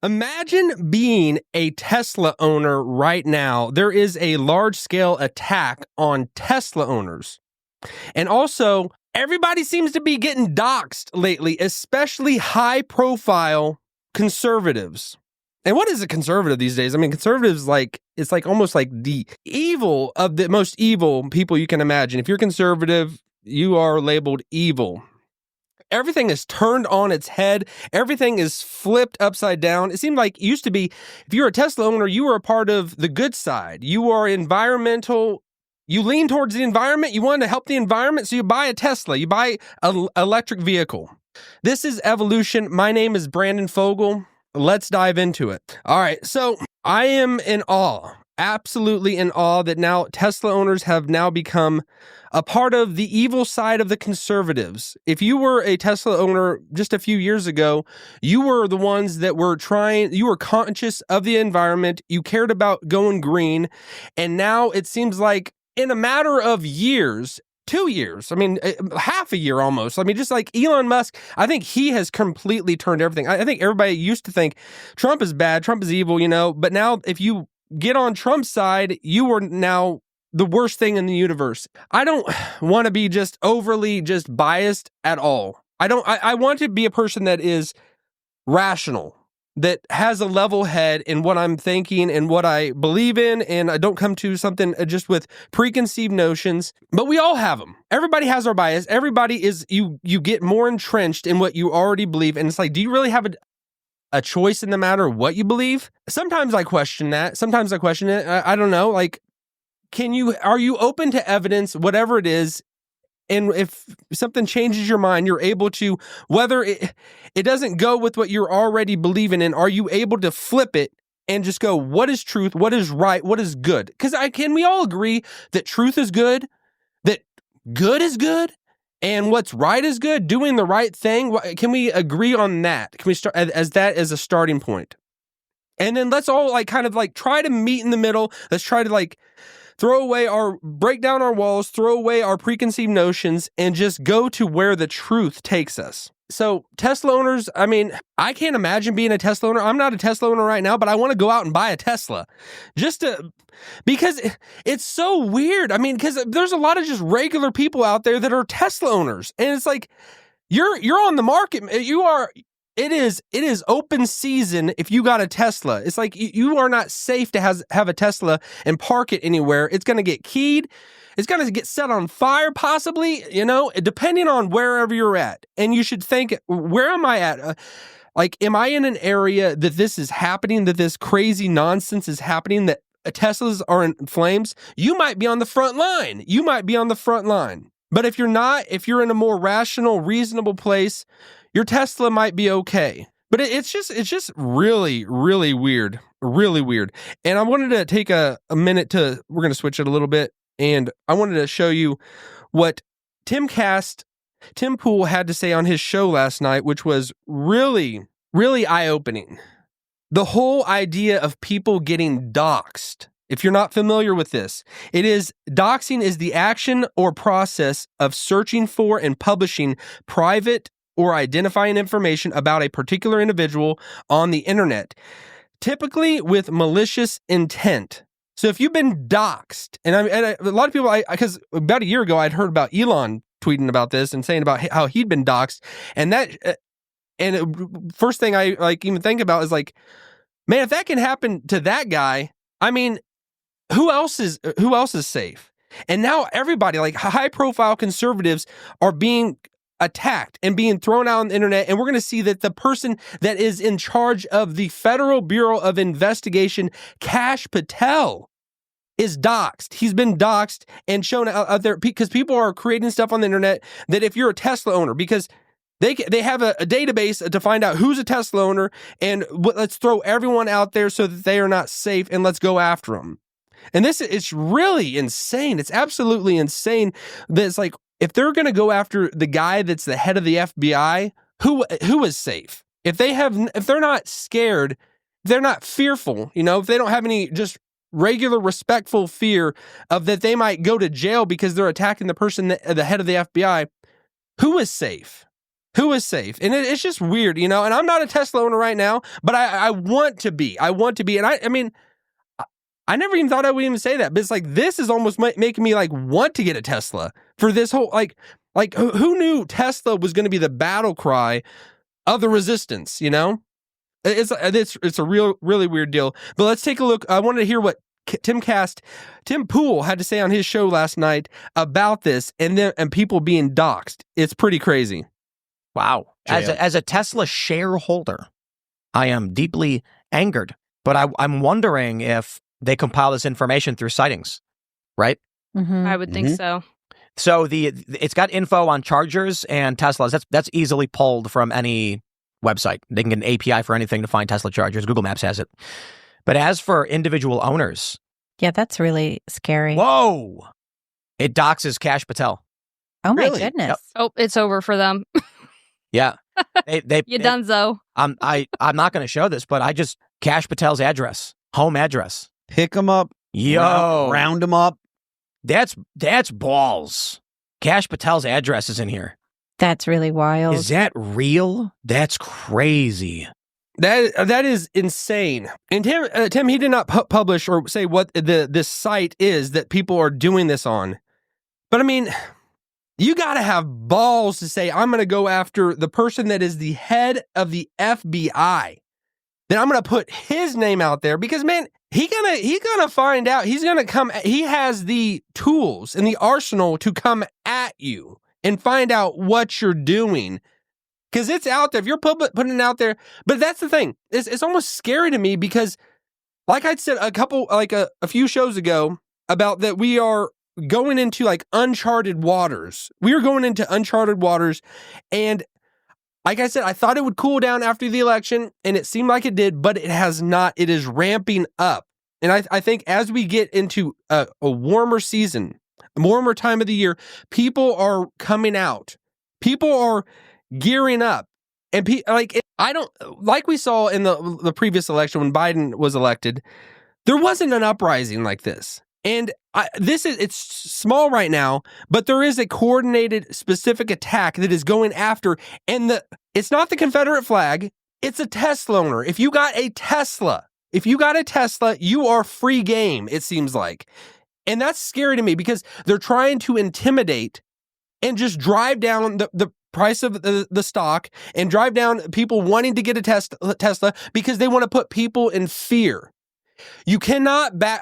Imagine being a Tesla owner right now. There is a large-scale attack on Tesla owners. And also, everybody seems to be getting doxxed lately, especially high-profile conservatives. And what is a conservative these days? I mean, conservatives, it's almost like the evil of the most evil people you can imagine. If you're conservative, you are labeled evil. Everything is turned on its head. Everything is flipped upside down. It seemed like it used to be, if you were a Tesla owner, you were a part of the good side. You are environmental. You lean towards the environment. You want to help the environment, so you buy a Tesla. You buy an electric vehicle. This is evolution. My name is Brandon Fogal. Let's dive into it. All right, so I am in awe, absolutely in awe that now Tesla owners have now become a part of the evil side of the conservatives. If you were a Tesla owner just a few years ago, you were the ones that were you were conscious of the environment, you cared about going green, and now it seems like in a matter of years, 2 years, I mean, half a year almost. I mean, just like Elon Musk, I think he has completely turned everything. I think everybody used to think Trump is bad, Trump is evil, but now if you get on Trump's side, you are now the worst thing in the universe. I don't want to be just overly just biased at all. I want to be a person that is rational, that has a level head in what I'm thinking and what I believe in, and I don't come to something just with preconceived notions, but we all have them. Everybody has our bias. Everybody is, you get more entrenched in what you already believe, and it's like, do you really have a choice in the matter of what you believe? Sometimes I question that. Sometimes I question it. I don't know, are you open to evidence, whatever it is? And if something changes your mind, you're able to, whether it doesn't go with what you're already believing in, are you able to flip it and just go, what is truth? What is right? What is good? Because can we all agree that truth is good, that good is good, and what's right is good, doing the right thing? Can we agree on that? Can we start as that as a starting point? And then let's all try to meet in the middle. Let's try to break down our walls, throw away our preconceived notions, and just go to where the truth takes us. So Tesla owners, I mean, I can't imagine being a Tesla owner. I'm not a Tesla owner right now, but I want to go out and buy a Tesla because it's so weird. I mean, because there's a lot of just regular people out there that are Tesla owners, and it's like, you're on the market. It is open season if you got a Tesla. It's like you are not safe to have a Tesla and park it anywhere. It's going to get keyed. It's going to get set on fire possibly, depending on wherever you're at. And you should think, where am I at? Am I in an area that this is happening, that this crazy nonsense is happening, that Teslas are in flames? You might be on the front line. But if you're not, if you're in a more rational, reasonable place, your Tesla might be okay. But it's just really, really weird. Really weird. And I wanted to take a minute we're going to switch it a little bit. And I wanted to show you what Tim Pool had to say on his show last night, which was really, really eye-opening. The whole idea of people getting doxxed. If you're not familiar with this, doxing is the action or process of searching for and publishing private or identifying information about a particular individual on the internet, typically with malicious intent. So if you've been doxxed, and a lot of people, because about a year ago, I'd heard about Elon tweeting about this and saying about how he'd been doxxed, first thing I even think about is man, if that can happen to that guy, I mean, who else is safe? And now everybody, high-profile conservatives, are being attacked and being thrown out on the internet, and we're going to see that the person that is in charge of the Federal Bureau of Investigation, Kash Patel, is doxxed. He's been doxxed and shown out there because people are creating stuff on the internet that if you're a Tesla owner, because they have a database to find out who's a Tesla owner, and let's throw everyone out there so that they are not safe, and let's go after them. And it's really insane. It's absolutely insane that it's if they're going to go after the guy that's the head of the FBI, who is safe? If they're not scared, if they're not fearful, if they don't have any just regular respectful fear of that they might go to jail because they're attacking the person, the head of the FBI, who is safe? Who is safe? And it's just weird, and I'm not a Tesla owner right now, but I want to be. I want to be. And I mean, I never even thought I would even say that, but it's like, this is almost making me like want to get a Tesla for this whole, like who knew Tesla was going to be the battle cry of the resistance, It's a really weird deal. But let's take a look. I wanted to hear what Tim Pool had to say on his show last night about this and people being doxxed. It's pretty crazy. Wow. As a Tesla shareholder, I am deeply angered, but I'm wondering if they compile this information through sightings, right? Mm-hmm. I would think so. So it's got info on chargers and Teslas. That's easily pulled from any website. They can get an API for anything to find Tesla chargers. Google Maps has it. But as for individual owners, yeah, that's really scary. Whoa! It doxes Kash Patel. Oh my goodness! Yep. Oh, it's over for them. Yeah, you donezo. I'm not going to show this, but I just Kash Patel's address, home address. Pick him up. Yo, round him up. That's balls. Kash Patel's address is in here. That's really wild. Is that real? That's crazy. That is insane. And Tim, he did not publish or say what this site is that people are doing this on. But I mean, you got to have balls to say, I'm going to go after the person that is the head of the FBI. Then I'm going to put his name out there because, man, he's gonna find out. He's going to come. He has the tools and the arsenal to come at you and find out what you're doing. Because it's out there. If you're putting it out there. But that's the thing. It's almost scary to me because, like I said a few shows ago, about that we are going into like uncharted waters. We are going into uncharted waters. And like I said, I thought it would cool down after the election, and it seemed like it did, but it has not. It is ramping up. And I think as we get into a warmer season, a warmer time of the year, people are coming out. People are gearing up. And like we saw in the previous election when Biden was elected, there wasn't an uprising like this. And it's small right now, but there is a coordinated, specific attack that is going after, and it's not the Confederate flag, it's a Tesla owner. If you got a Tesla, you are free game, it seems like. And that's scary to me because they're trying to intimidate and just drive down the price of the stock and drive down people wanting to get a Tesla because they want to put people in fear. You cannot back.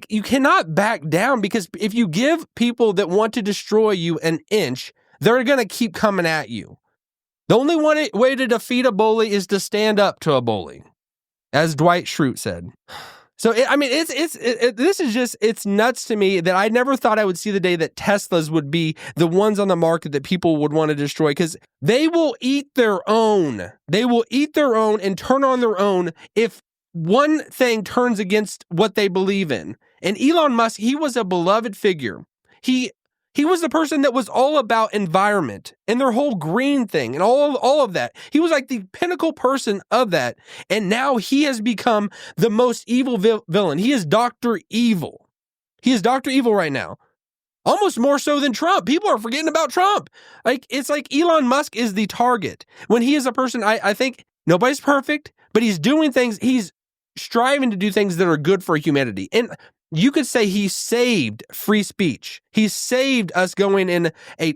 You cannot back down because if you give people that want to destroy you an inch, they're going to keep coming at you. The only way to defeat a bully is to stand up to a bully, as Dwight Schrute said. So, it's nuts to me that I never thought I would see the day that Teslas would be the ones on the market that people would want to destroy because they will eat their own. They will eat their own and turn on their own if one thing turns against what they believe in. And Elon Musk, he was a beloved figure. He was the person that was all about environment and their whole green thing and all of that. He was like the pinnacle person of that. And now he has become the most evil villain. He is Dr. Evil. He is Dr. Evil right now. Almost more so than Trump. People are forgetting about Trump. It's like Elon Musk is the target. When he is a person, I think nobody's perfect, but he's doing things. He's striving to do things that are good for humanity. And you could say he saved free speech. He saved us going in a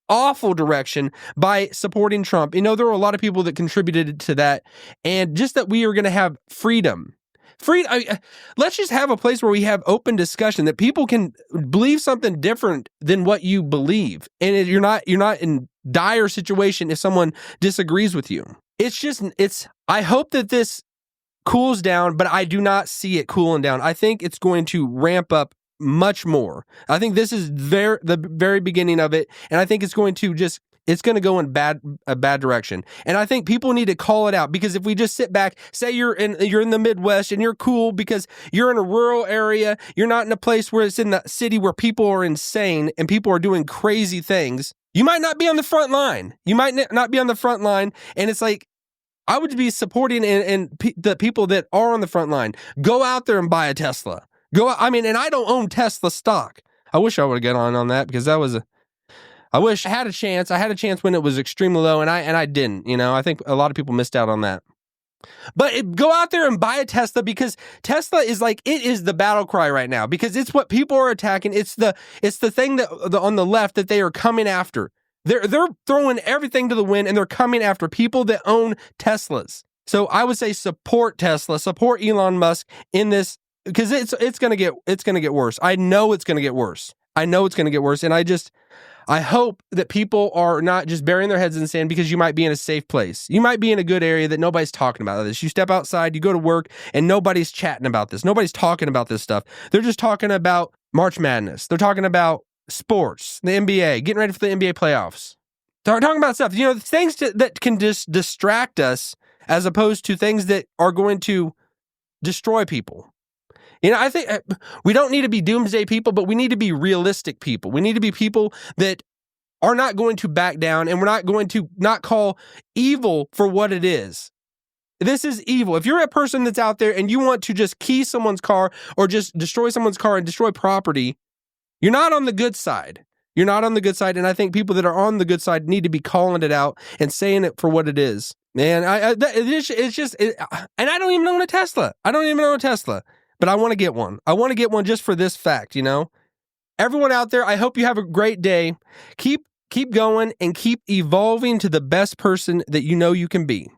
awful direction by supporting Trump. There were a lot of people that contributed to that. And just that we are going to have freedom. Let's just have a place where we have open discussion that people can believe something different than what you believe. And you're not in dire situation if someone disagrees with you. I hope that this cools down, but I do not see it cooling down. I think it's going to ramp up much more. I think this is the very beginning of it, and I think it's going to go in a bad direction. And I think people need to call it out because if we just sit back, say you're in the Midwest and you're cool because you're in a rural area, you're not in a place where it's in the city where people are insane and people are doing crazy things. You might not be on the front line. And it's like, I would be supporting the people that are on the front line. Go out there and buy a Tesla. And I don't own Tesla stock. I wish I would have got on that because I I wish I had a chance. I had a chance when it was extremely low, and I didn't. I think a lot of people missed out on that. But go out there and buy a Tesla, because Tesla is it is the battle cry right now, because it's what people are attacking. It's the thing that on the left that they are coming after. They're throwing everything to the wind, and they're coming after people that own Teslas. So I would say support Tesla, support Elon Musk in this, because it's gonna get worse. I know it's gonna get worse. And I hope that people are not just burying their heads in the sand because you might be in a safe place. You might be in a good area that nobody's talking about this. You step outside, you go to work, and nobody's chatting about this. Nobody's talking about this stuff. They're just talking about March Madness. They're talking about sports, the NBA, getting ready for the NBA playoffs. They're talking about stuff, things that can just distract us, as opposed to things that are going to destroy people. I think we don't need to be doomsday people, but we need to be realistic people. We need to be people that are not going to back down, and we're not going to not call evil for what it is. This is evil. If you're a person that's out there and you want to just key someone's car or just destroy someone's car and destroy property, you're not on the good side. You're not on the good side, and I think people that are on the good side need to be calling it out and saying it for what it is. Man, and I don't even own a Tesla. But I want to get one. I want to get one just for this fact, Everyone out there, I hope you have a great day. Keep going and keep evolving to the best person that you can be.